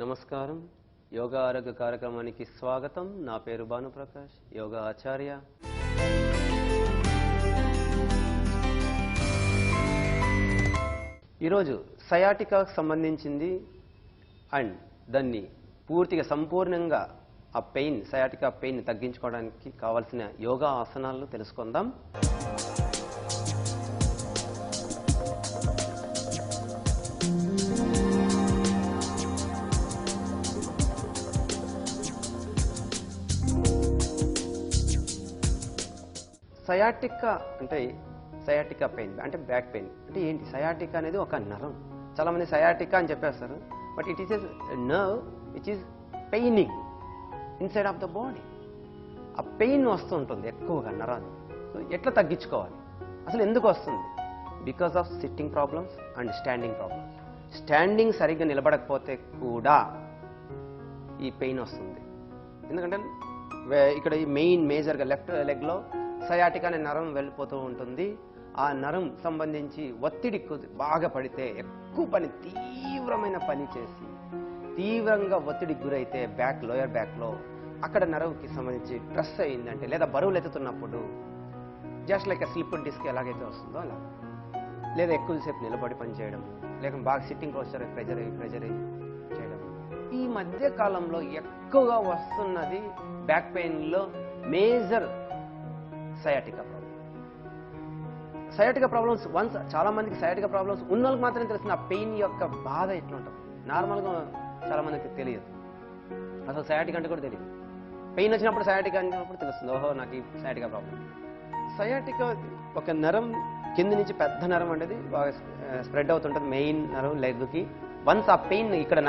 నమస్కారం. యోగా ఆరోగ్య కార్యక్రమానికి స్వాగతం. నా పేరు భానుప్రకాష్, యోగా ఆచార్య. ఈరోజు సయాటికాకు సంబంధించింది అండ్ దాన్ని పూర్తిగా సంపూర్ణంగా ఆ పెయిన్, సయాటికా పెయిన్ తగ్గించుకోవడానికి కావాల్సిన యోగా ఆసనాలను తెలుసుకుందాం. సయాటికా అంటే సయాటికా పెయిన్ అంటే బ్యాక్ పెయిన్ అంటే ఏంటి? సయాటికా అనేది ఒక నరం. చాలా మంది సయాటికా అని చెప్పేస్తారు, but it is a nerve which is paining inside of the body. ఆ పెయిన్ వస్తూ ఉంటుంది ఎక్కువగా నరాలు. సో ఎట్లా తగ్గించుకోవాలి, అసలు ఎందుకు వస్తుంది? Because of sitting problems and standing problems. Standing సరిగ్గా నిలబడకపోతే కూడా ఈ పెయిన్ వస్తుంది. ఎందుకంటే ఇక్కడ ఈ మేజర్గా లెఫ్ట్ లెగ్లో సయాటికా అనే నరం వెళ్ళిపోతూ ఉంటుంది. ఆ నరం సంబంధించి ఒత్తిడి బాగా పడితే, ఎక్కువ పని, తీవ్రమైన పని చేసి తీవ్రంగా ఒత్తిడికి గురైతే లోయర్ బ్యాక్లో అక్కడ నరంకి సంబంధించి స్ట్రెస్ అయిందంటే, లేదా బరువులు ఎత్తుతున్నప్పుడు జస్ట్ లైక్ స్లిప్ డిస్క్ ఎలాగైతే వస్తుందో అలా, లేదా ఎక్కువసేపు నిలబడి పని చేయడం, లేక బాగా సిట్టింగ్ పోస్చర్ ప్రెజర్ చేయడం. ఈ మధ్య కాలంలో ఎక్కువగా వస్తున్నది బ్యాక్ పెయిన్లో major sciatica problem. Sciatica problems చాలా మందికి సయాటికా ప్రాబ్లమ్స్ ఉన్న వాళ్ళకి మాత్రమే తెలుస్తుంది ఆ పెయిన్ యొక్క బాధ ఎట్లుంటుంది. నార్మల్గా చాలా మందికి తెలియదు, అసలు సయాటికా అంటే కూడా తెలియదు. పెయిన్ వచ్చినప్పుడు సయాటికా అన్నప్పుడు తెలుస్తుంది, ఓహో నాకు ఈ సయాటికా ప్రాబ్లం. సయాటికా ఒక నరం కింద నుంచి పెద్ద నరం అనేది బాగా స్ప్రెడ్ అవుతుంటుంది మెయిన్ నరం లెగ్కి. వన్స్ ఆ పెయిన్ ఇక్కడ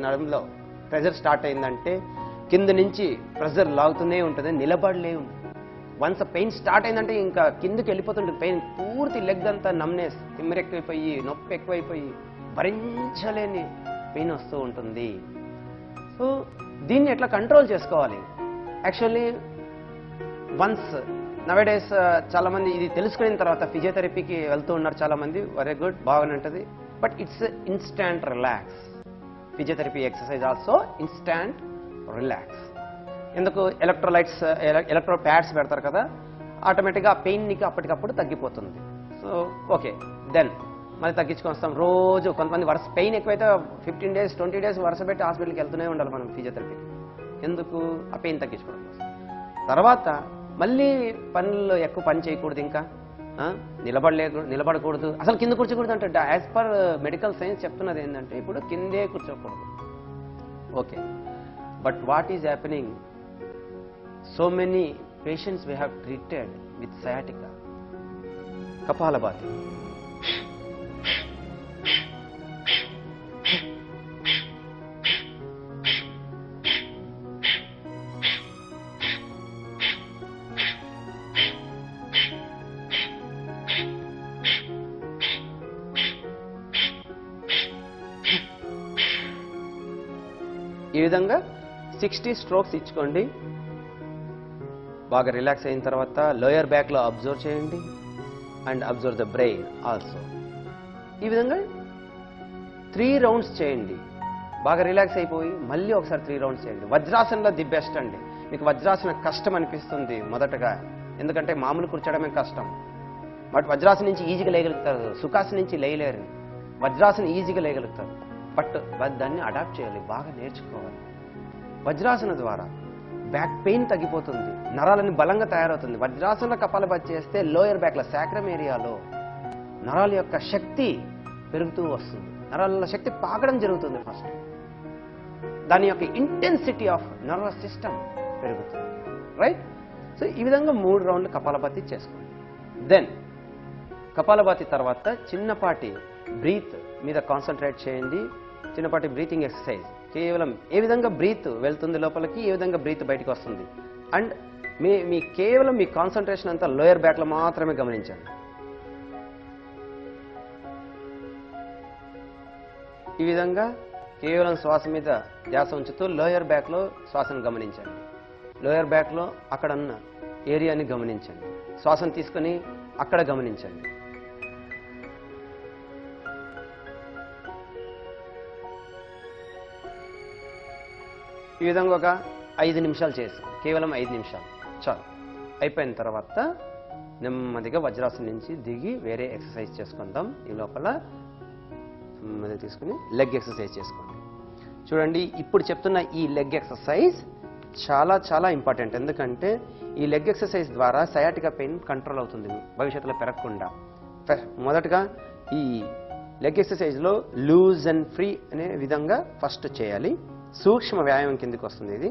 నరంలో ప్రెజర్ స్టార్ట్ అయిందంటే కింద నుంచి ప్రెజర్ లాగుతూనే ఉంటుంది, నిలబడలే ఉంటుంది. వన్స్ పెయిన్ స్టార్ట్ అయిందంటే ఇంకా కిందకి వెళ్ళిపోతుంటుంది పెయిన్. పూర్తి లెగ్ అంతా నమ్నెస్, తిమ్మిరెక్కువైపోయి, నొప్పి ఎక్కువైపోయి, భరించలేని పెయిన్ వస్తూ ఉంటుంది. సో దీన్ని ఎట్లా కంట్రోల్ చేసుకోవాలి? యాక్చువల్లీ వన్స్ నవేడేస్ చాలా మంది ఇది తెలుసుకున్న తర్వాత ఫిజియోథెరపీకి వెళ్తూ ఉన్నారు చాలా మంది. వెరీ గుడ్, బాగానే ఉంటుంది. But it's instant relax. Physiotherapy exercise also instant relax. ఎందుకు? ఎలక్ట్రో ప్యాడ్స్ పెడతారు కదా, ఆటోమేటిక్గా ఆ పెయిన్ నీకు అప్పటికప్పుడు తగ్గిపోతుంది. సో ఓకే, దెన్ మళ్ళీ తగ్గించుకొని వస్తాం. రోజు కొంతమంది పెయిన్ ఎక్కువైతే 15 days 20 days వరుస పెట్టి హాస్పిటల్కి వెళ్తూనే ఉండాలి మనం ఫిజియోథెరపీకి. ఎందుకు? ఆ పెయిన్ తగ్గించుకోవడం కోసం. తర్వాత మళ్ళీ పనుల్లో ఎక్కువ పని చేయకూడదు, ఇంకా నిలబడకూడదు, అసలు కింద కూర్చోకూడదు అంటే యాజ్ పర్ మెడికల్ సైన్స్ చెప్తున్నది ఏంటంటే ఇప్పుడు కిందే కూర్చోకూడదు. Okay, but what is happening? So many patients we have treated with sciatica, Kapalabhati. ఈ విధంగా 60 strokes ఇచ్చుకోండి. బాగా రిలాక్స్ అయిన తర్వాత లోయర్ బ్యాక్లో అబ్జర్వ్ చేయండి and observe the brain also. ఈ విధంగా 3 rounds చేయండి. బాగా రిలాక్స్ అయిపోయి మళ్ళీ ఒకసారి 3 rounds చేయండి. వజ్రాసనంలో ది బెస్ట్ అండి. మీకు వజ్రాసనం కష్టం అనిపిస్తుంది మొదటగా, ఎందుకంటే మామూలు కూర్చోడమే కష్టం. బట్ వజ్రాసనం నుంచి ఈజీగా లేయగలుగుతారు, సుఖాసనం నుంచి లేయలేరు. వజ్రాసనం ఈజీగా లేయగలుగుతారు, బట్ దాన్ని అడాప్ట్ చేయాలి, బాగా నేర్చుకోవాలి. వజ్రాసన ద్వారా బ్యాక్ పెయిన్ తగ్గిపోతుంది, నరాలని బలంగా తయారవుతుంది. వజ్రాసనంలో కపాలభాతి చేస్తే లోయర్ బ్యాక్లో సాక్రమ్ ఏరియాలో నరాల యొక్క శక్తి పెరుగుతూ వస్తుంది, నరాల శక్తి పాకడం జరుగుతుంది ఫస్ట్. దాని యొక్క ఇంటెన్సిటీ ఆఫ్ నర్వస్ సిస్టమ్ పెరుగుతుంది, రైట్? సో ఈ విధంగా 3 rounds కపాలభాతి చేసుకోండి. దెన్ కపాలభాతి తర్వాత చిన్నపాటి బ్రీత్ మీద కాన్సన్ట్రేట్ చేయండి. చిన్నపాటి బ్రీతింగ్ ఎక్సర్సైజ్, కేవలం ఏ విధంగా బ్రీత్ వెళ్తుంది లోపలికి, ఏ విధంగా బ్రీత్ బయటకు వస్తుంది. అండ్ కేవలం మీ కాన్సన్ట్రేషన్ అంతా లోయర్ బ్యాక్లో మాత్రమే గమనించండి. ఈ విధంగా కేవలం శ్వాస మీద ధ్యాస ఉంచుతూ లోయర్ బ్యాక్లో శ్వాసను గమనించండి. లోయర్ బ్యాక్లో అక్కడ ఉన్న ఏరియాని గమనించండి. శ్వాసను తీసుకొని అక్కడ గమనించండి. ఈ విధంగా ఒక 5 నిమిషాలు చేస్తాం, కేవలం 5 నిమిషాలు చాలు. అయిపోయిన తర్వాత నెమ్మదిగా వజ్రాసనం నుంచి దిగి వేరే ఎక్సర్సైజ్ చేసుకుందాం. ఈ లోపల నెమ్మదిగా తీసుకుని లెగ్ ఎక్సర్సైజ్ చేసుకోండి. చూడండి, ఇప్పుడు చెప్తున్న ఈ లెగ్ ఎక్సర్సైజ్ చాలా చాలా ఇంపార్టెంట్. ఎందుకంటే ఈ లెగ్ ఎక్సర్సైజ్ ద్వారా సయాటికా పెయిన్ కంట్రోల్ అవుతుంది భవిష్యత్తులో పెరగకుండా. మొదటగా ఈ లెగ్ ఎక్సర్సైజ్లో లూజ్ అండ్ ఫ్రీ అనే విధంగా ఫస్ట్ చేయాలి. సూక్ష్మ వ్యాయామం కిందకి వస్తుంది ఇది.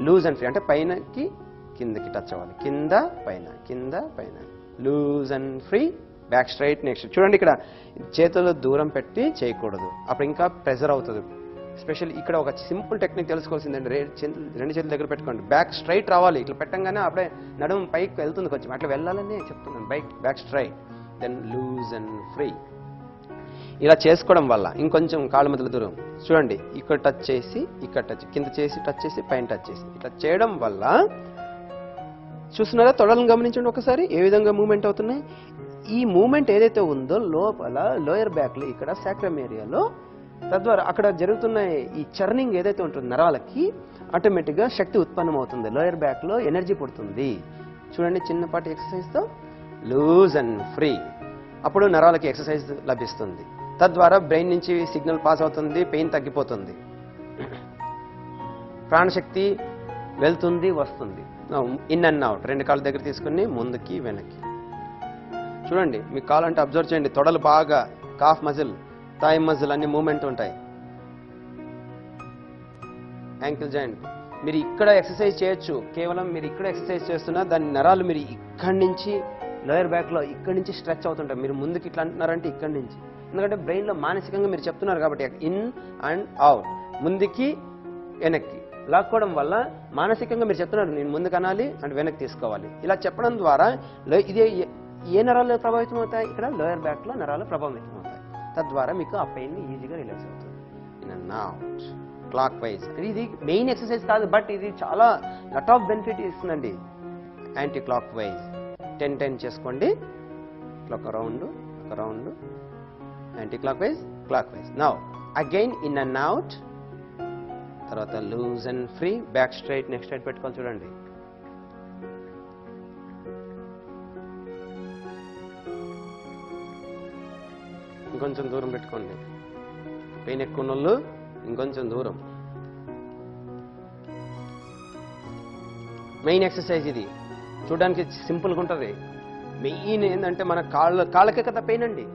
లూజ్ అండ్ ఫ్రీ అంటే పైనకి కిందకి టచ్ అవ్వాలి, కింద పైన, కింద పైన. Loose and free, back straight. Next చూడండి, ఇక్కడ చేతులు దూరం పెట్టి చేయకూడదు, అప్పుడు ఇంకా ప్రెజర్ అవుతుంది. స్పెషల్ ఇక్కడ ఒక సింపుల్ టెక్నిక్ తెలుసుకోవాల్సిందండి. రెండు చేతుల దగ్గర పెట్టుకోండి, బ్యాక్ స్ట్రైట్ రావాలి. ఇట్లా పెట్టంగానే అప్పుడే నడుము పైకి వెళ్తుంది, కొంచెం అట్లా వెళ్ళాలని చెప్తున్నాను. Back straight, then loose and free. ఇలా చేసుకోవడం వల్ల ఇంకొంచెం కాళ్ళ మధ్యలో దూరం చూడండి, ఇక్కడ టచ్ చేసి, ఇక్కడ టచ్, కింద చేసి, టచ్ చేసి, పైన టచ్ చేసి, ఇట్లా చేయడం వల్ల చూస్తున్నారా, తొడలను గమనించండి ఒకసారి ఏ విధంగా మూమెంట్ అవుతున్నాయి. ఈ మూమెంట్ ఏదైతే ఉందో లోపల లోయర్ బ్యాక్లో, ఇక్కడ సాక్రమ్ ఏరియాలో, తద్వారా అక్కడ జరుగుతున్న ఈ చర్నింగ్ ఏదైతే ఉంటుందో నరాలకి ఆటోమేటిక్గా శక్తి ఉత్పన్నం అవుతుంది, లోయర్ బ్యాక్లో ఎనర్జీ పుడుతుంది. చూడండి, చిన్నపాటి ఎక్సర్సైజ్తో లూజ్ అండ్ ఫ్రీ, అప్పుడు నరాలకి ఎక్సర్సైజ్ లభిస్తుంది. తద్వారా బ్రెయిన్ నుంచి సిగ్నల్ పాస్ అవుతుంది, పెయిన్ తగ్గిపోతుంది, ప్రాణశక్తి వెళ్తుంది వస్తుంది. ఇన్ అండ్ అవుట్, రెండు కాళ్ళ దగ్గర తీసుకుని ముందుకి వెనక్కి. చూడండి, మీ కాలంటే అబ్జర్వ్ చేయండి, తొడలు బాగా, కాఫ్ మజిల్, థాయ్ మజిల్ అన్ని మూమెంట్ ఉంటాయి. యాంకిల్ జాయింట్ మీరు ఇక్కడ ఎక్సర్సైజ్ చేయొచ్చు. కేవలం మీరు ఇక్కడ ఎక్సర్సైజ్ చేస్తున్నా దాని నరాలు మీరు ఇక్కడి నుంచి లోయర్ బ్యాక్లో ఇక్కడి నుంచి స్ట్రెచ్ అవుతుంటాయి. మీరు ముందుకి ఇట్లా అంటున్నారంటే ఇక్కడి నుంచి, ఎందుకంటే బ్రెయిన్లో మానసికంగా మీరు చెప్తున్నారు కాబట్టి ఇన్ అండ్ అవుట్, ముందుకి వెనక్కి లాక్కోవడం వల్ల మానసికంగా మీరు చెప్తున్నారు నేను ముందుకు అనాలి అంటే వెనక్కి తీసుకోవాలి. ఇలా చెప్పడం ద్వారా ఇది ఏ నరాలు ప్రభావితం అవుతాయి, ఇక్కడ లోయర్ బ్యాక్లో నరాలు ప్రభావితం అవుతాయి. తద్వారా మీకు ఆ పెయిన్ ఈజీగా రిలాక్స్ అవుతుంది. In and out, clockwise. ఇది మెయిన్ ఎక్సర్సైజ్ కాదు, బట్ ఇది చాలా లాట్ ఆఫ్ బెనిఫిట్ ఇస్తుందండి. యాంటీ క్లాక్ వైజ్ 10 చేసుకోండి, ఒక round, anticlockwise. Now again in and out, తర్వాత loose and free, back straight, neck straight పెట్టుకొని చూడండి. ఇంకొంచెం దూరం పెట్టుకోండి, పెయిన్ ఎక్కువ ఉన్నోళ్ళు ఇంకొంచెం దూరం. మెయిన్ ఎక్సర్సైజ్ ఇది, చూడడానికి సింపుల్గా ఉంటుంది. మెయిన్ ఏంటంటే మన కాళ్ళకే కదా పెయిన్ అండి.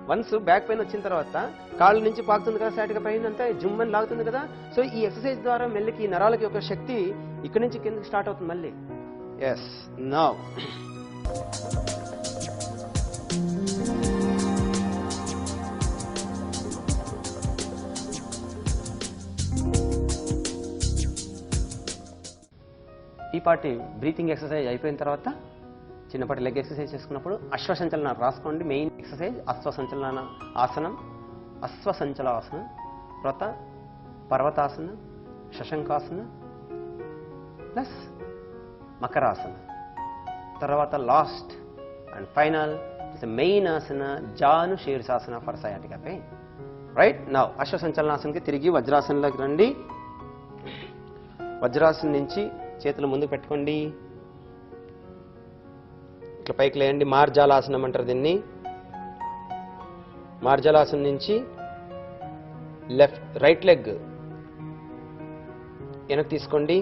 వన్స్ బ్యాక్ పెయిన్ వచ్చిన తర్వాత కాళ్ళ నుంచి పాకుతుంది కదా, సైడ్గా పెయిన్ అంతా జుమ్మని లాగుతుంది కదా. సో ఈ ఎక్సర్సైజ్ ద్వారా మెల్లికి ఈ నరాలకి ఒక శక్తి ఇక్కడి నుంచి కిందకి స్టార్ట్ అవుతుంది మళ్ళీ. ఎస్, నౌ ఈ పార్టీ బ్రీతింగ్ ఎక్సర్సైజ్ అయిపోయిన తర్వాత చిన్నపాటి లెగ్ ఎక్సర్సైజ్ చేసుకున్నప్పుడు అశ్వసంచలన రాసుకోండి. మెయిన్ ఎక్సర్సైజ్ అశ్వసంచలన ఆసనం, అశ్వసంచలాసనం, తర్వాత పర్వతాసన, శశంకాసన ప్లస్ మకరాసన. తర్వాత last and final main asana Janu Sirsasana for sciatica pain. Right now అశ్వసంచలనాసనకి తిరిగి వజ్రాసనంలోకి రండి. వజ్రాసనం నుంచి చేతులు ముందుకు పెట్టుకోండి, ఇట్లా పైకి లేయండి. మార్జాలాసనం అంటారు దీన్ని. మార్జాలాసనం నుంచి రైట్ లెగ్ వెనక్కి తీసుకోండి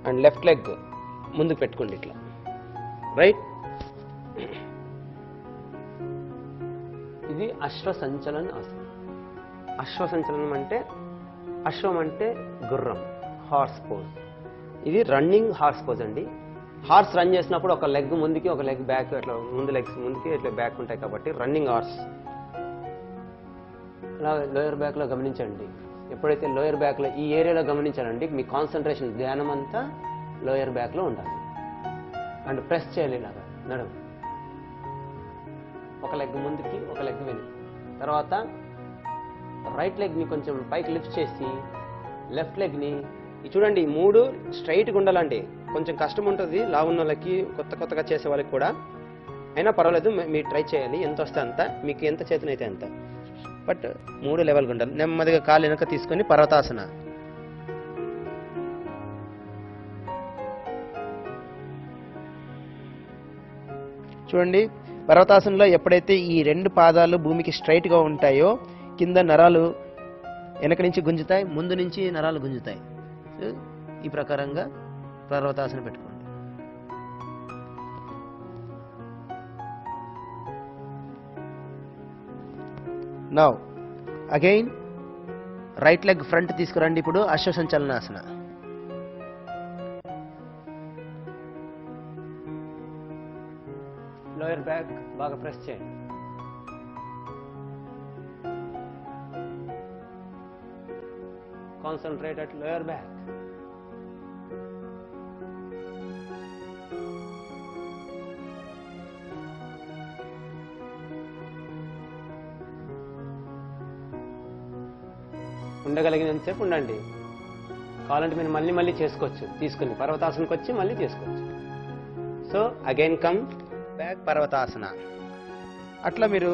అండ్ లెఫ్ట్ లెగ్ ముందుకు పెట్టుకోండి ఇట్లా. రైట్, ఇది అశ్వసంచలన ఆసనం. అశ్వసంచలనం అంటే, అశ్వం అంటే గుర్రం, హార్స్ పోజ్. ఇది రన్నింగ్ హార్స్ పోజ్ అండి. హార్స్ రన్ చేసినప్పుడు ఒక లెగ్ ముందుకి, ఒక లెగ్ బ్యాక్, అట్లా ముందు లెగ్స్ ముందుకి, ఇట్లా బ్యాక్ ఉంటాయి కాబట్టి రన్నింగ్ హార్స్. అలా లోయర్ బ్యాక్లో గమనించండి. ఎప్పుడైతే లోయర్ బ్యాక్లో ఈ ఏరియాలో గమనించాలండి, మీ కాన్సన్ట్రేషన్ ధ్యానం అంతా లోయర్ బ్యాక్లో ఉండాలి. అండ్ ప్రెస్ చేయాలి ఇలాగా నడుము, ఒక లెగ్ ముందుకి, ఒక లెగ్ వెనక్కి. తర్వాత రైట్ లెగ్ని కొంచెం పైకి లిఫ్ట్ చేసి లెఫ్ట్ లెగ్ని చూడండి. 3 స్ట్రైట్గా ఉండాలండి. కొంచెం కష్టం ఉంటుంది లావున్న వాళ్ళకి, కొత్తగా చేసే వాళ్ళకి కూడా. అయినా పర్వాలేదు, మీరు ట్రై చేయాలి. ఎంత వస్తే అంత, మీకు ఎంత చేతనైతే అంత, బట్ 3 లెవెల్గా ఉండాలి. నెమ్మదిగా కాలు వెనక తీసుకొని పర్వతాసన, చూడండి, పర్వతాసనంలో ఎప్పుడైతే ఈ 2 పాదాలు భూమికి స్ట్రైట్గా ఉంటాయో కింద నరాలు వెనక నుంచి గుంజుతాయి, ముందు నుంచి నరాలు గుంజుతాయి. ఈ ప్రకారంగా పర్వతాసనం పెట్టుకోండి. Now again right leg front తీసుకురండి. ఇప్పుడు అశ్వ సంచలనాసన. లోయర్ బ్యాక్ బాగా ప్రెస్ చేయండి. Concentrate at lower back. ఉండగలిగినంతసేపు ఉండండి. కావాలంటే మీరు మళ్ళీ మళ్ళీ చేసుకోవచ్చు, తీసుకుని పర్వతాసనకి వచ్చి మళ్ళీ చేసుకోవచ్చు. So again come back పర్వతాసన. అట్లా మీరు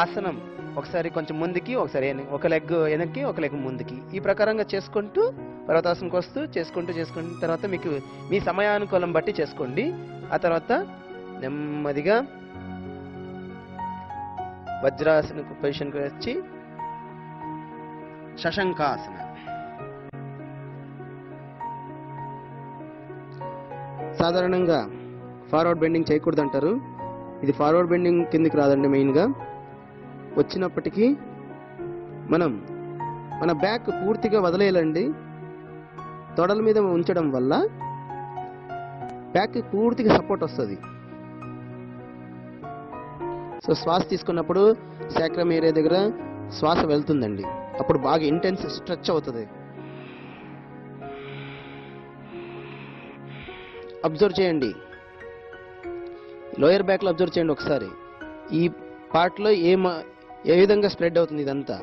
ఆసనం ఒకసారి కొంచెం ముందుకి, ఒకసారి ఒక లెగ్ వెనక్కి, ఒక లెగ్ ముందుకి, ఈ ప్రకారంగా చేసుకుంటూ పర్వతాసనకు వస్తూ చేసుకుంటూ తర్వాత మీకు మీ సమయానుకూలం బట్టి చేసుకోండి. ఆ తర్వాత నెమ్మదిగా వజ్రాసన పొజిషన్కి వచ్చి శశంకాసన. సాధారణంగా ఫార్వర్డ్ బెండింగ్ చేయకూడదు అంటారు. ఇది ఫార్వర్డ్ బెండింగ్ కిందికి రాదండి. మెయిన్గా వచ్చినప్పటికీ మనం మన బ్యాక్ పూర్తిగా వదిలేయాలండి. తొడల మీద ఉంచడం వల్ల బ్యాక్ పూర్తిగా సపోర్ట్ వస్తుంది. సో శ్వాస తీసుకున్నప్పుడు శాక్రమ్ ఏరియా దగ్గర శ్వాస వెళ్తుందండి. అప్పుడు బాగా ఇంటెన్స్ స్ట్రెచ్ అవుతుంది. అబ్జర్వ్ చేయండి, లోయర్ బ్యాక్లో అబ్జర్వ్ చేయండి ఒకసారి. ఈ పార్ట్లో ఏ విధంగా స్ప్రెడ్ అవుతుంది ఇదంతా.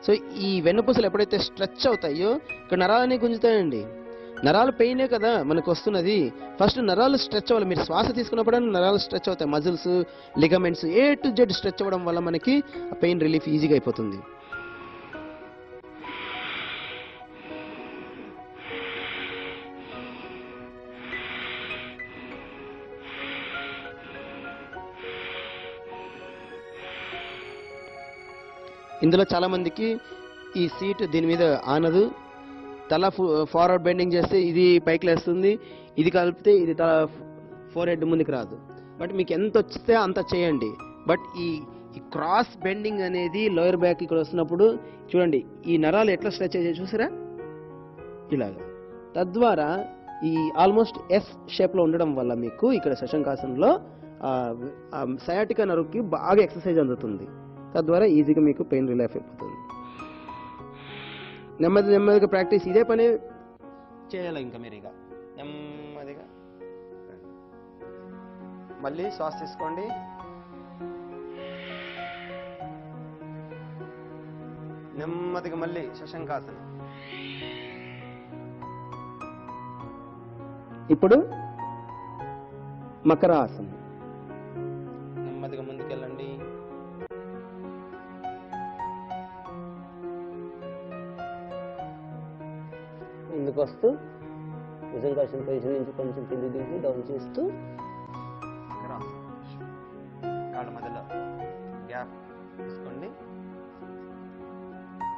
సో ఈ వెన్నుపూసలు ఎప్పుడైతే స్ట్రెచ్ అవుతాయో ఇక్కడ నరాలన్నీ గుంజుతాయండి. నరాలు పెయినే కదా మనకు వస్తున్నది. ఫస్ట్ నరాలు స్ట్రెచ్ అవ్వాలి. మీరు శ్వాస తీసుకున్నప్పుడు నరాలు స్ట్రెచ్ అవుతాయి. Muscles, ligaments A to Z stretch అవ్వడం వల్ల మనకి పెయిన్ రిలీఫ్ ఈజీగా అయిపోతుంది. ఇందులో చాలా మందికి ఈ సీట్ దీని మీద ఆనదు. తల ఫార్వర్డ్ బెండింగ్ చేస్తే ఇది పైకి లేస్తుంది, ఇది కలిపితే ఇది తల ఫోర్ హెడ్ ముందుకు రాదు. బట్ మీకు ఎంత వచ్చితే అంత చేయండి. బట్ ఈ క్రాస్ బెండింగ్ అనేది లోయర్ బ్యాక్ ఇక్కడ వస్తున్నప్పుడు చూడండి, ఈ నరాలు ఎట్లా స్ట్రెచ్ అయ్యాయి చూసారా, ఇలాగా. తద్వారా ఈ ఆల్మోస్ట్ ఎస్ షేప్లో ఉండడం వల్ల మీకు ఇక్కడ శశంకాసనంలో సయాటికా నర్వ్కి బాగా ఎక్సర్సైజ్ అందుతుంది. తద్వారా ఈజీగా మీకు పెయిన్ రిలీఫ్ అయిపోతుంది. నెమ్మదిగా ప్రాక్టీస్ ఇదే పని చేయాలి. ఇంకా మీరు ఇక నెమ్మదిగా మళ్ళీ శ్వాస తీసుకోండి. నెమ్మదిగా మళ్ళీ శశంకాసనం. ఇప్పుడు మకరాసనం. నెమ్మదిగా ముందుకెళ్ళండి. ముందుకు వస్తూ భుజంగాసన పొజిషన్ నుంచి కొంచెం కింది దిగి డౌన్ చేస్తూ కాళ్ళ మధ్యలో గ్యాప్ తీసుకోండి.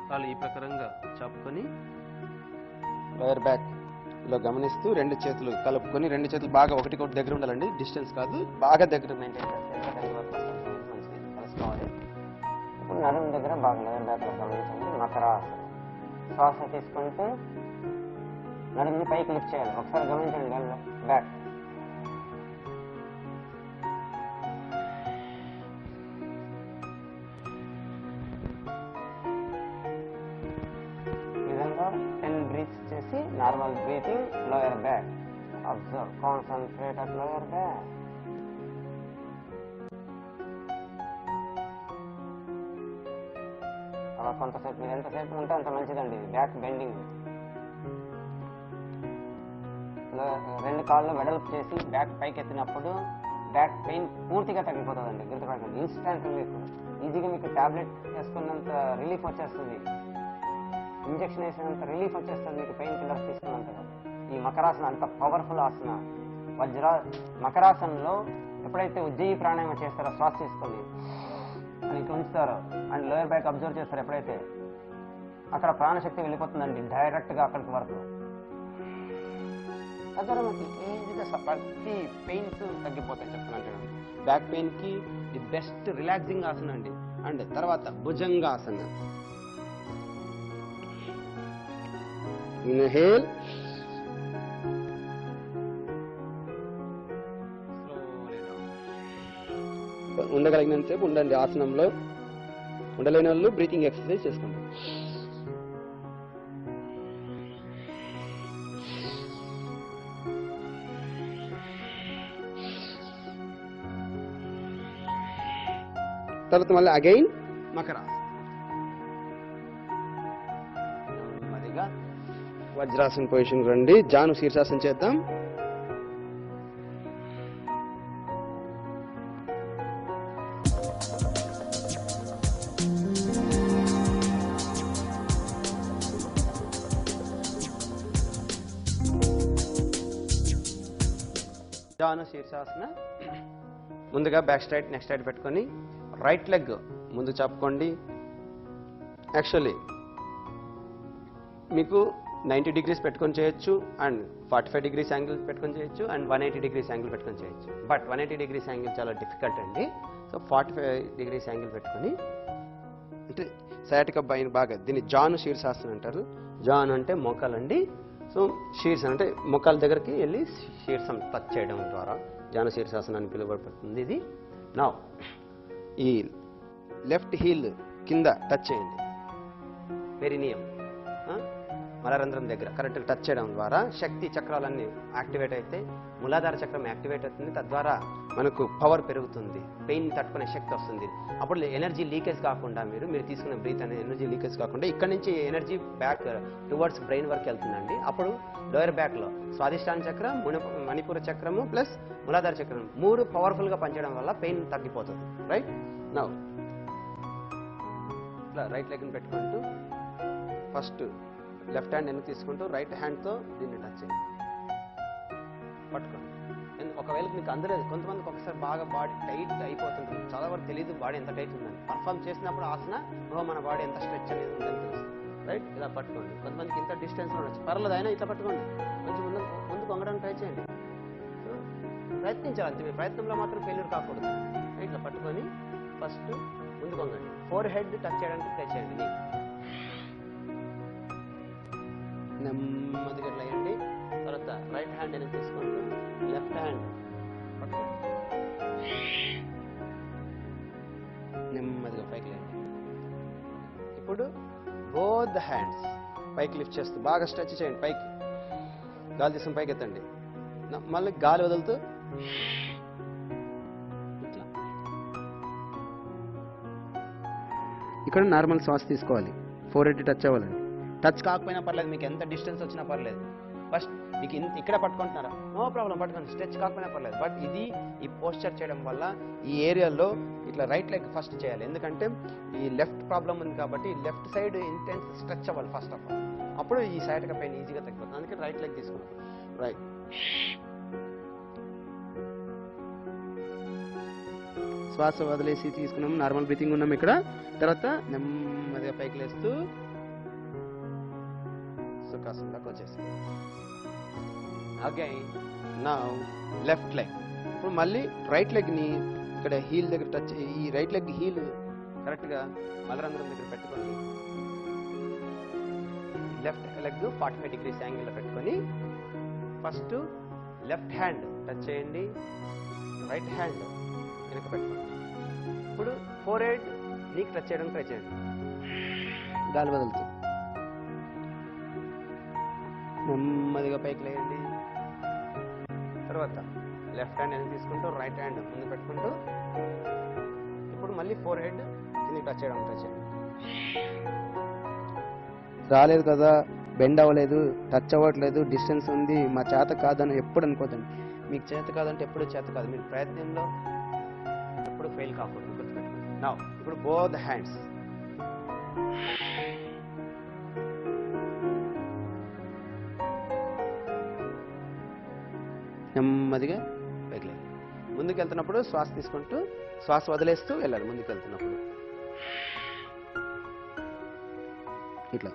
కాళ్ళు ఈ ప్రకారంగా చాపుకొని లోయర్ బ్యాక్ లో గమనిస్తూ 2 చేతులు కలుపుకొని 2 చేతులు బాగా ఒకటికొకటి దగ్గర ఉండాలండి. డిస్టెన్స్ కాదు, బాగా దగ్గర మెయింటైన్ కలుసుకోవాలి. ఇప్పుడు నడుము దగ్గర బాగా లోయర్ బ్యాక్ లో గమనించండి. మకరాసనం. శ్వాస తీసుకుంటూ నడుముని పైకి లిఫ్ట్ చేయాలి. ఒకసారి గమనించండి. బ్యాక్ ఈ విధంగా 10 బ్రీత్స్ చేసి normal breathing lower back. Observe, concentrate at lower back. అలా కొంతసేపు మీరు ఎంతసేపు ఉంటే అంత మంచిదండి. Back bending. 2 కాళ్ళు వెడల్పు చేసి బ్యాక్ పైకి ఎత్తినప్పుడు బ్యాక్ పెయిన్ పూర్తిగా తగ్గిపోతుందండి. గుర్తుపట్టండి, ఇన్స్టెంట్ రిలీఫ్. ఈజీగా మీకు టాబ్లెట్ వేసుకున్నంత రిలీఫ్ వచ్చేస్తుంది. ఇంజక్షన్ వేసినంత రిలీఫ్ వచ్చేస్తుంది మీకు పెయిన్ కిల్లర్స్ తీసుకున్నంతగా. ఈ మకరాసన అంత పవర్ఫుల్ ఆసన. మకరాసనంలో ఎప్పుడైతే ఉజ్జయి ప్రాణాయామం చేస్తారో శ్వాస తీసుకొని అని ఇట్లా ఉంచుతారో అండ్ లోయర్ బ్యాక్ అబ్జర్వ్ చేస్తారు, ఎప్పుడైతే అక్కడ ప్రాణశక్తి వెళ్ళిపోతుందండి డైరెక్ట్గా అక్కడికి వరకు. తద్వారా మనకి ఈజీగా ప్రతి పెయిన్స్ తగ్గిపోతాయి చెప్తున్నాను చూడండి. బ్యాక్ పెయిన్కి ది బెస్ట్ రిలాక్సింగ్ ఆసన అండి. అండ్ తర్వాత భుజంగాసన. ఇన్హేల్, ఉండగలిగినంతసేపు ఉండండి ఆసనంలో. ఉండలేని వాళ్ళు బ్రీతింగ్ ఎక్సర్సైజ్ చేసుకోండి. తర్వాత మళ్ళీ అగైన్ మకరాసన. నెమ్మదిగా వజ్రాసన పొజిషన్ రండి. జాను శీర్షాసనం చేద్దాం. జాను శీర్షాసన. ముందుగా బ్యాక్ స్ట్రైట్ నెక్ స్ట్రైట్ పెట్టుకొని రైట్ లెగ్ ముందు చాపుకోండి. యాక్చువల్లీ మీకు 90 degrees పెట్టుకొని చేయొచ్చు, అండ్ 45 degrees యాంగిల్ పెట్టుకొని చేయొచ్చు, అండ్ 180 degrees యాంగిల్ పెట్టుకొని చేయొచ్చు. బట్ 180 degrees యాంగిల్ చాలా డిఫికల్ట్ అండి. సో 45 degrees యాంగిల్ పెట్టుకొని, అంటే సయాటికా బైన్ బాగా, దీన్ని జాను శీర్షాసనం అంటారు. జాను అంటే మోకాలండి. సో శీర్షం అంటే మోకాల దగ్గరికి వెళ్ళి శీర్షం టచ్ చేయడం ద్వారా జాను శీర్షాసనాన్ని పిలువబడుతుంది ఇది. నా ఈ లెఫ్ట్ హీల్ కింద టచ్ చేయండి. పెరినియం మలరంధ్రం దగ్గర కరెక్ట్గా టచ్ చేయడం ద్వారా శక్తి చక్రాలన్నీ యాక్టివేట్ అయితే మూలాధార చక్రం యాక్టివేట్ అవుతుంది. తద్వారా మనకు పవర్ పెరుగుతుంది, పెయిన్ తట్టుకునే శక్తి వస్తుంది. అప్పుడు ఎనర్జీ లీకేజ్ కాకుండా మీరు తీసుకున్న బ్రీత్ అనే ఎనర్జీ లీకేజ్ కాకుండా ఇక్కడ నుంచి ఎనర్జీ బ్యాక్ టువర్డ్స్ బ్రెయిన్ వరకు వెళ్తుందండి. అప్పుడు లోయర్ బ్యాక్లో స్వాదిష్టాన చక్రం, మణిపూర చక్రము ప్లస్ మూలాధార చక్రం 3 పవర్ఫుల్గా పనిచేయడం వల్ల పెయిన్ తగ్గిపోతుంది. రైట్ నౌ ఇట్లా రైట్ లెగ్ని పెట్టుకుంటూ ఫస్ట్ లెఫ్ట్ హ్యాండ్ వెనక్కి తీసుకుంటూ రైట్ హ్యాండ్తో దీన్ని టచ్ చేయండి, పట్టుకోండి. ఒకవేళ మీకు అందలేదు, కొంతమందికి ఒకసారి బాగా బాడీ టైట్ అయిపోతుంటుంది, చాలా వరకు తెలియదు బాడీ ఎంత టైట్ ఉందని. పర్ఫామ్ చేసినప్పుడు ఆసన మన బాడీ ఎంత స్ట్రెచ్ అనేది ఉందని తెలుస్తుంది. రైట్ ఇలా పట్టుకోండి. కొంతమందికి ఇంత డిస్టెన్స్ ఉండొచ్చు, పర్లేదు అయినా ఇట్లా పట్టుకోండి. కొంచెం ముందుకు వంగడానికి ట్రై చేయండి. ప్రయత్నించాలి అంతే, మీ ప్రయత్నంలో మాత్రం ఫెయిల్యూర్ కాకూడదు. ఇట్లా పట్టుకొని ఫస్ట్ ముందుకు వంగండి. ఫోర్ హెడ్ టచ్ చేయడానికి ట్రై చేయండి. నెమ్మదిగా ఇట్లా వేయండి. తర్వాత రైట్ హ్యాండ్ అనేది తీసుకుంటూ లెఫ్ట్ హ్యాండ్ పట్టుకోండి, నెమ్మదిగా పైకి లేండి. ఇప్పుడు బోత్ హ్యాండ్స్ పైకి లిఫ్ట్ చేస్తూ బాగా స్ట్రెచ్ చేయండి. పైకి గాలి తీసుకుని పైకి ఎత్తండి. మళ్ళీ గాలి వదులుతూ ఇట్లా. ఇక్కడ నార్మల్ శ్వాస తీసుకోవాలి, 480 టచ్ అవ్వాలండి. టచ్ కాకపోయినా పర్లేదు, మీకు ఎంత డిస్టెన్స్ వచ్చినా పర్లేదు. ఫస్ట్ మీకు ఇక్కడ పట్టుకుంటున్నారా, నో ప్రాబ్లం, పట్టుకోండి. స్ట్రెచ్ కాకపోయినా పర్లేదు. బట్ ఈ పోస్చర్ చేయడం వల్ల ఈ ఏరియాలో ఇట్లా రైట్ లెగ్ ఫస్ట్ చేయాలి. ఎందుకంటే ఈ లెఫ్ట్ ప్రాబ్లం ఉంది కాబట్టి లెఫ్ట్ సైడ్ ఇంటెన్స్ స్ట్రెచ్ అవ్వాలి ఫస్ట్ ఆఫ్ ఆల్. అప్పుడు ఈ సైడ్గా పెయిన్ ఈజీగా తగ్గిపోతుంది. అందుకే రైట్ లెగ్ తీసుకున్నాం. రైట్ శ్వాస వదిలేసి తీసుకున్నాము, నార్మల్ బ్రీతింగ్ ఉన్నాం ఇక్కడ. తర్వాత నెమ్మదిగా పైకి లేస్తూ సుఖాసనలోకి వచ్చేసాం. Again now left leg. ఇప్పుడు మళ్ళీ రైట్ లెగ్ని ఇక్కడ హీల్ దగ్గర టచ్, ఈ రైట్ లెగ్ హీల్ కరెక్ట్గా మలరంధ్రం దగ్గర పెట్టుకొని లెఫ్ట్ లెగ్ 45 degrees యాంగిల్లో పెట్టుకొని ఫస్ట్ లెఫ్ట్ హ్యాండ్ టచ్ చేయండి, రైట్ హ్యాండ్ వెనక పెట్టుకోండి. ఇప్పుడు ఫోర్ హెడ్ నీకు టచ్ చేయడానికి ట్రై చేయండి, గాలి వదులుతూ నెమ్మదిగా పైకి లేయండి. తర్వాత లెఫ్ట్ హ్యాండ్ వెనక తీసుకుంటూ రైట్ హ్యాండ్ ముందు పెట్టుకుంటూ ఇప్పుడు మళ్ళీ ఫోర్ హెడ్ కిందకి టచ్ చేయడానికి ట్రై చేయండి. రాలేదు కదా, బెండ్ అవ్వలేదు, టచ్ అవ్వట్లేదు, డిస్టెన్స్ ఉంది, మా చేత కాదని ఎప్పుడు అనుకోదండి. మీకు చేత కాదంటే ఎప్పుడు చేత కాదు, మీరు ప్రయత్నంలో ఎప్పుడు ఫెయిల్ కాకూడదు, గుర్తుపెట్టుకోండి. నౌ ఇప్పుడు బోత్ హ్యాండ్స్ నెమ్మదిగా పైకి లేండి. ముందుకు వెళ్తున్నప్పుడు శ్వాస తీసుకుంటూ శ్వాస వదిలేస్తూ వెళ్ళాలి ముందుకు వెళ్తున్నప్పుడు. ఇట్లా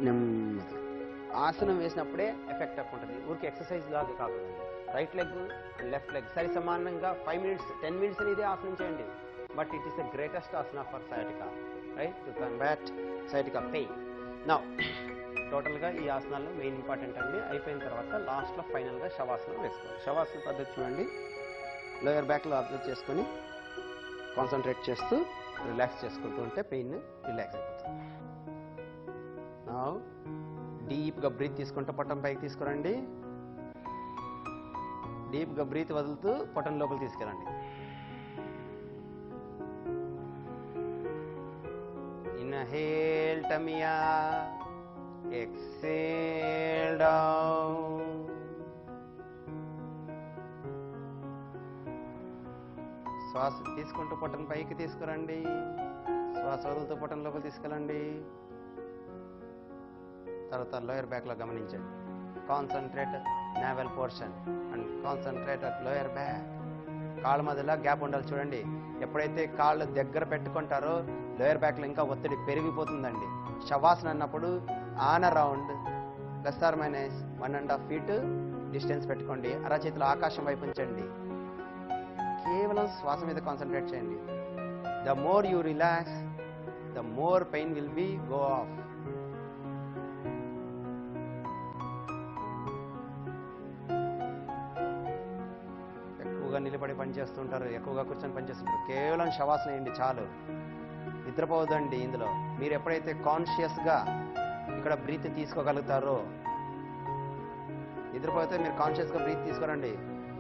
నెమ్మది ఆసనం వేసినప్పుడే ఎఫెక్ట్ అప్ ఉంటుంది. ఊరికి ఎక్సర్సైజ్ లాగా కాకుండా రైట్ లెగ్ లెఫ్ట్ లెగ్ సరి సమానంగా 5 minutes 10 minutes అని ఇదే ఆసనం చేయండి. But it is the greatest Haasan for sciatica, right, to convert sciatica pain. Now టోటల్గా ఈ ఆసనాల్లో మెయిన్ ఇంపార్టెంట్ అండి. అయిపోయిన తర్వాత లాస్ట్లో ఫైనల్గా శవాసనం వేసుకోవాలి. శవాసన పద్ధతి చూడండి. లోయర్ బ్యాక్లో అబ్జర్వ్ చేసుకొని కాన్సన్ట్రేట్ చేస్తూ రిలాక్స్ చేసుకుంటూ ఉంటే పెయిన్ రిలాక్స్ అయిపోతుంది. నౌ డీప్గా బ్రీత్ తీసుకుంటూ పొట్టం పైకి తీసుకురండి. డీప్గా బ్రీత్ వదులుతూ పొట్టం లోపల తీసుకెళ్ళండి. Inhale tummy up, exhale down. శ్వాస తీసుకుంటూ పొట్టం పైకి తీసుకురండి. శ్వాస వదులుతూ పొట్టం లోపల తీసుకెళ్ళండి. తర్వాత లోయర్ బ్యాక్లో గమనించండి. Concentrate navel portion and concentrate at lower back. కాళ్ళ మధ్యలో గ్యాప్ ఉండాలి చూడండి. ఎప్పుడైతే కాళ్ళు దగ్గర పెట్టుకుంటారో లోయర్ బ్యాక్లో ఇంకా ఒత్తిడి పెరిగిపోతుందండి. శవాసన అన్నప్పుడు ఆన్ అరౌండ్ ±1.5 feet డిస్టెన్స్ పెట్టుకోండి. అరచేతులు ఆకాశం వైపు ఉంచండి. కేవలం శ్వాస మీద కాన్సన్ట్రేట్ చేయండి. The more you relax, the more pain will be go of. ఎక్కువగా నిలబడి పనిచేస్తుంటారు, ఎక్కువగా కూర్చొని పనిచేస్తుంటారు. కేవలం శవాసన వేయండి చాలు. నిద్రపోవద్దండి ఇందులో. మీరు ఎప్పుడైతే కాన్షియస్గా ఇక్కడ బ్రీత్ తీసుకోగలుగుతారో, నిద్రపోతే మీరు కాన్షియస్గా బ్రీత్ తీసుకోరండి.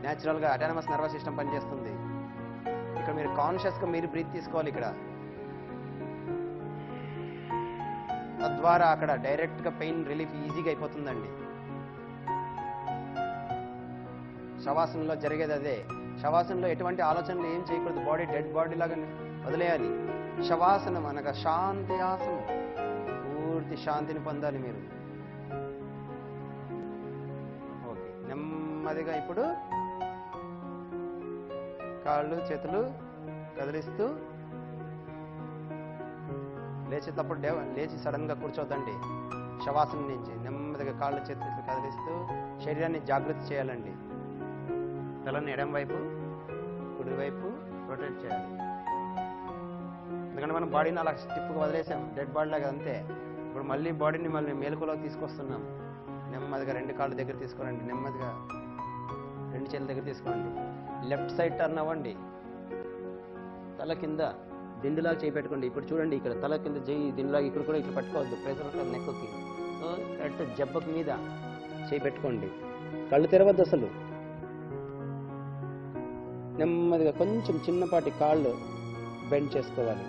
న్యాచురల్గా అటానమస్ నర్వస్ సిస్టమ్ పనిచేస్తుంది. ఇక్కడ మీరు కాన్షియస్గా మీరు బ్రీత్ తీసుకోవాలి. ఇక్కడ తద్వారా అక్కడ డైరెక్ట్గా పెయిన్ రిలీఫ్ ఈజీగా అయిపోతుందండి. శవాసనంలో జరిగేది అదే. శవాసనంలో ఎటువంటి ఆలోచనలు ఏం చేయకూడదు. బాడీ డెడ్ బాడీ లాగా వదిలేయాలి. శవాసనం అనగా శాంతి ఆసనం. పూర్తి శాంతిని పొందాలి మీరు. ఓకే, నెమ్మదిగా ఇప్పుడు కాళ్ళు చేతులు కదిలిస్తూ లేచేటప్పుడు లేచి సడన్గా కూర్చోద్దండి. శవాసనం నుంచి నెమ్మదిగా కాళ్ళు చేతులు కదిలిస్తూ శరీరాన్ని జాగృతి చేయాలండి. తలని ఎడం వైపు కుడివైపు రొటేట్ చేయాలి. ఎందుకంటే మనం బాడీని అలా స్టిఫ్గా వదిలేసాం, డెడ్ బాడీ లాగా. అంతే. ఇప్పుడు మళ్ళీ బాడీని మళ్ళీ మేలుకులోకి తీసుకొస్తున్నాం. నెమ్మదిగా 2 కాళ్ళు దగ్గర తీసుకోరండి. నెమ్మదిగా 2 చేతుల దగ్గర తీసుకోండి. లెఫ్ట్ సైడ్ టర్న్ అవ్వండి. తల కింద దిండులాగా చేయి పెట్టుకోండి. ఇప్పుడు చూడండి, ఇక్కడ తల కింద చేయి దిండులాగా ఇక్కడ కూడా ఇట్లా పట్టుకోవద్దు. ప్రెషర్ ఉంటుంది నెక్కి. సో కరెక్ట్ జబ్బకు మీద చేయి పెట్టుకోండి. కళ్ళు తెరవద్దు అసలు. నెమ్మదిగా కొంచెం చిన్నపాటి కాళ్ళు బెండ్ చేసుకోవాలి.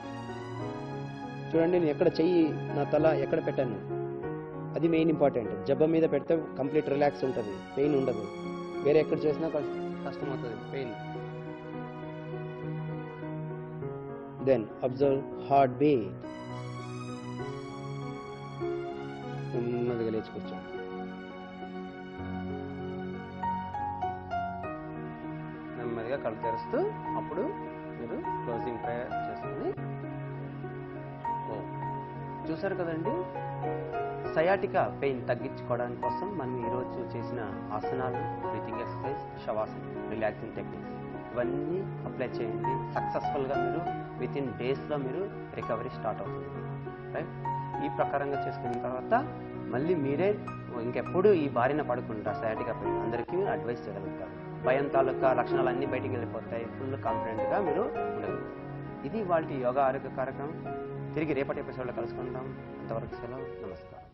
చూడండి, నేను ఎక్కడ చెయ్యి, నా తల ఎక్కడ పెట్టాను, అది మెయిన్ ఇంపార్టెంట్. జబ్బ మీద పెడితే కంప్లీట్ రిలాక్స్ ఉంటుంది, పెయిన్ ఉండదు. వేరే ఎక్కడ చేసినా కష్టం అవుతుంది pain. Then observe heart beat. నెమ్మదిగా లేచి కూర్చోండి. నెమ్మదిగా కళ్ళు తెరుస్తూ అప్పుడు మీరు క్లోజింగ్ ప్రేయర్ చేసుకుని చూసారు కదండి. సయాటికా పెయిన్ తగ్గించుకోవడానికి కోసం మనం ఈరోజు చేసిన ఆసనాలు, బ్రీతింగ్ ఎక్సర్సైజ్, శవాసనం, రిలాక్సింగ్ టెక్నిక్స్ ఇవన్నీ అప్లై చేయండి. సక్సెస్ఫుల్గా మీరు విత్ ఇన్ డేస్లో మీరు రికవరీ స్టార్ట్ అవుతుంది. రైట్. ఈ ప్రకారంగా చేసుకున్న తర్వాత మళ్ళీ మీరే ఇంకెప్పుడు ఈ బారిన పడకుండా సయాటికా పెయిన్ అందరికీ అడ్వైస్ చేయగలుగుతారు. భయం తాలూకా లక్షణాలు అన్నీ బయటికి వెళ్ళిపోతాయి. ఫుల్ కాన్ఫిడెంట్గా మీరు ఉండగలుగుతారు. ఇది వాళ్ళ యోగా ఆరోగ్య కార్యక్రమం. తిరిగి రేపటి ఎపిసోడ్లో కలుసుకుందాం. అంతవరకు సెలవు. నమస్కారం.